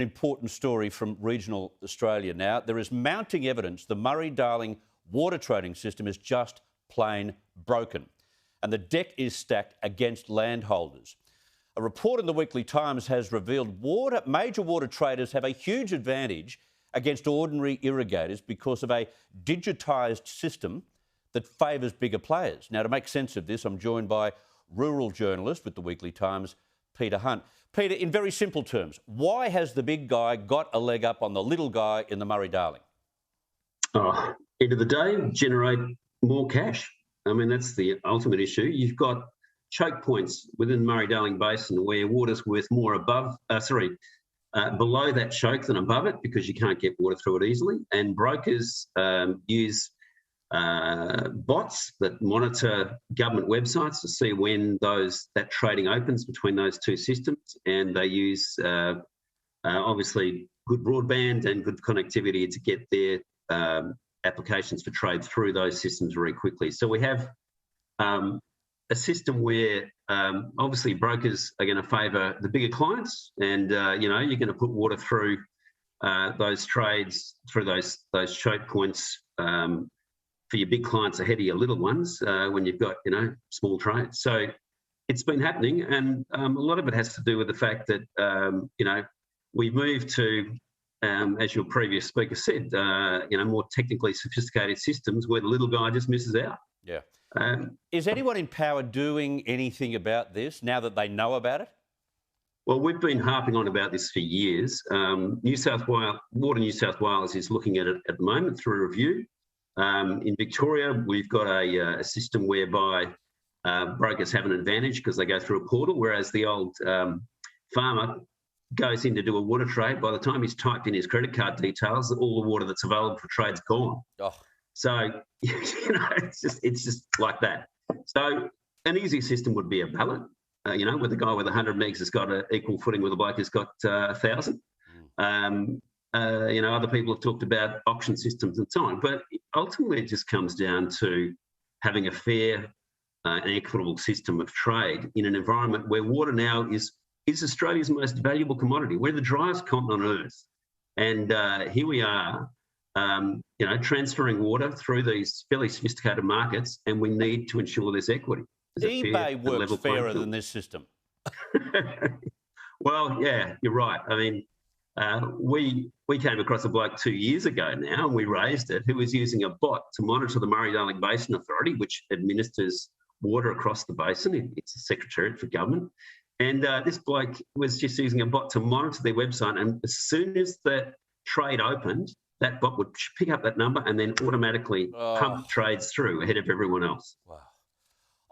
Important story from regional Australia now. There is mounting evidence the Murray-Darling water trading system is just plain broken, and the deck is stacked against landholders. A report in the Weekly Times has revealed major water traders have a huge advantage against ordinary irrigators because of a digitised system that favours bigger players. Now, to make sense of this, I'm joined by rural journalist with the Weekly Times, Peter Hunt. Peter, in very simple terms, why has the big guy got a leg up on the little guy in the Murray-Darling? End of the day, generate more cash. I mean, that's the ultimate issue. You've got choke points within the Murray-Darling Basin where water's worth more below that choke than above it because you can't get water through it easily. And brokers use bots that monitor government websites to see when that trading opens between those two systems, and they use obviously good broadband and good connectivity to get their applications for trade through those systems very quickly. So we have a system where obviously brokers are going to favour the bigger clients, and you're going to put water through those trades, through those choke points for your big clients ahead of your little ones when you've got small trades. So it's been happening, and a lot of it has to do with the fact that we've moved to, as your previous speaker said, more technically sophisticated systems where the little guy just misses out. Yeah. Is anyone in power doing anything about this now that they know about it? Well, we've been harping on about this for years. Water New South Wales is looking at it at the moment through a review. In Victoria, we've got a system whereby brokers have an advantage because they go through a portal, whereas the old farmer goes in to do a water trade. By the time he's typed in his credit card details, all the water that's available for trade's gone. Oh. So, it's just like that. So an easy system would be a ballot, where the guy with 100 megs has got an equal footing with the bloke who's got 1,000. Other people have talked about auction systems and so on, but ultimately it just comes down to having a fair and equitable system of trade in an environment where water now is Australia's most valuable commodity. We're the driest continent on Earth, and here we are, transferring water through these fairly sophisticated markets, and we need to ensure there's equity. eBay works fairer than this system. Well, yeah, you're right. I mean, we came across a bloke 2 years ago now, and we raised it, who was using a bot to monitor the Murray-Darling Basin Authority, which administers water across the basin. It's a secretariat for government. And this bloke was just using a bot to monitor their website, and as soon as the trade opened, that bot would pick up that number and then automatically pump trades through ahead of everyone else. Wow.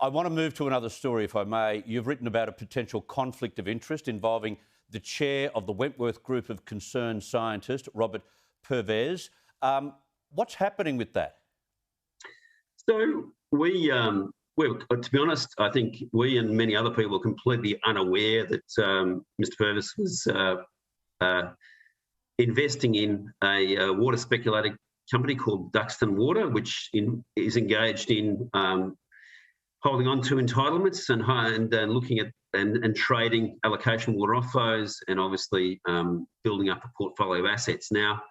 I want to move to another story, if I may. You've written about a potential conflict of interest involving the chair of the Wentworth Group of Concerned Scientists, Robert Favours. What's happening with that? So well, to be honest, I think we and many other people are completely unaware that Mr. Favours was investing in a water speculating company called Duxton Water, which is engaged in holding on to entitlements and looking at and trading allocation water off those, and obviously building up a portfolio of assets. Now,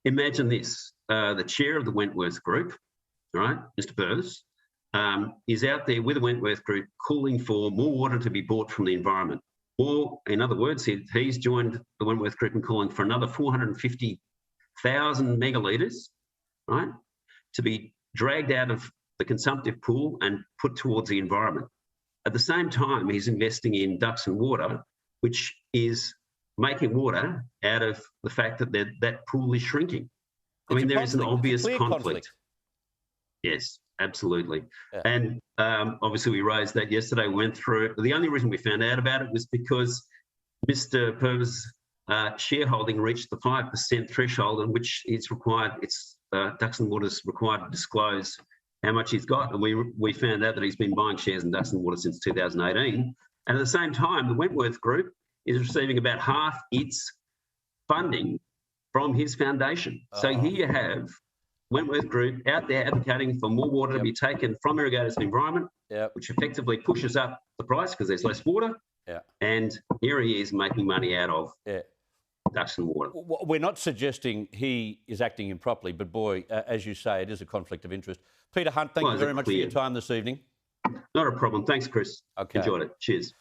imagine this: the chair of the Wentworth Group, right, Mr. Favours, is out there with the Wentworth Group calling for more water to be bought from the environment. Or, in other words, he's joined the Wentworth Group in calling for another 450,000 megalitres, right, to be dragged out of the consumptive pool and put towards the environment. At the same time, he's investing in Duxton Water, which is making water out of the fact that that pool is shrinking. I mean, there is an obvious conflict. Yes, absolutely. Yeah. And obviously we raised that yesterday, went through it. The only reason we found out about it was because Mr. Favours' shareholding reached the 5% threshold, in which it's required, Duxton Water's required to disclose how much he's got. And we found out that he's been buying shares in Duxton Water since 2018. And at the same time, the Wentworth Group is receiving about half its funding from his foundation. So here you have Wentworth Group out there advocating for more water to be taken from irrigators and environment, which effectively pushes up the price because there's less water. And here he is making money out of Ducks and water. We're not suggesting he is acting improperly, but boy, as you say, it is a conflict of interest. Peter Hunt, thank you very much for your time this evening. Not a problem. Thanks, Chris. Okay. Enjoyed it. Cheers.